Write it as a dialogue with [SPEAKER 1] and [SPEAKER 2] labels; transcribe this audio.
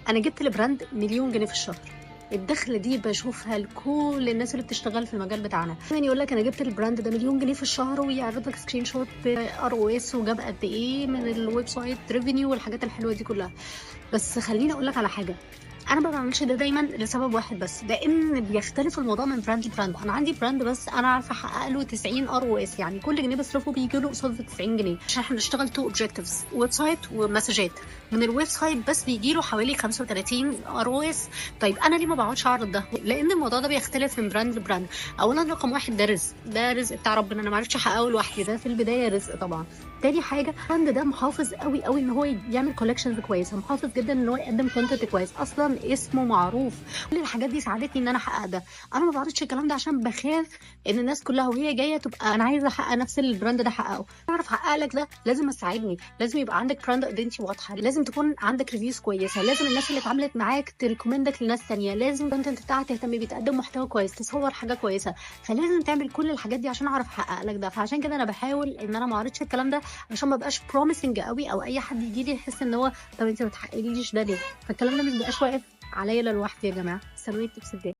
[SPEAKER 1] انا جبت البراند مليون جنيه في الشهر. الدخله دي بشوفها لكل الناس اللي بتشتغل في المجال بتاعنا. يعني يقول لك انا جبت البراند ده مليون جنيه في الشهر، ويعرض لك سكرين شوت ار او اس وجاب قد ايه من الويب سايت ريفينيو والحاجات الحلوه دي كلها. بس خليني اقول لك على حاجه، انا ما بعملش ده دايما لسبب واحد بس، لان بيختلف الموضوع من براند لبراند. انا عندي براند بس انا عارفه احقق له 90 ار او اس، يعني كل جنيه بصرفه بيجي له قصاد 90 جنيه، عشان احنا بنشتغل تو اوبجكتيفز، ويب سايت ومسجات. من الويب سايت بس بيجي له حوالي 35 ار او اس. طيب انا ليه ما بقعدش اعرض ده؟ لان الموضوع ده بيختلف من براند لبراند. اولا رقم واحد، ده رزق، ده رزق بتاع ربنا، انا ما عرفتش احققه لوحدي، ده في البدايه رزق طبعا. تاني حاجه، البراند ده محافظ قوي قوي ان هو يعمل كولكشنز كويسه، محافظ جدا ان هو يقدم كونتنت كويس، اصلا اسمه معروف. كل الحاجات دي ساعدتني ان انا احقق ده. انا ما بعرضش الكلام ده عشان بخاف ان الناس كلها وهي جايه تبقى انا عايزه احقق نفس اللي البراند ده حققه. اعرف احقق لك ده لازم تساعدني، لازم يبقى عندك براند ايدنتي واضحه، لازم تكون عندك ريفيوز كويسه، لازم الناس اللي اتعاملت معاك تريكومندك لناس ثانيه، لازم الكونتنت بتاعك تهتم بيه، تقدم محتوى كويس، تصور حاجه كويسه. فلازم تعمل كل الحاجات دي عشان اعرف احقق لك ده. فعشان كده انا بحاول ان انا ما اعرضش الكلام ده عشان ما بقاش بروميسنج قوي، او اي حد يجي لي يحس ان هو طب انت ما بتحققليش ده ليه. فالكلام ده مش بقاش واقف عليا لوحدي يا جماعه. استنوني التبس الجاي.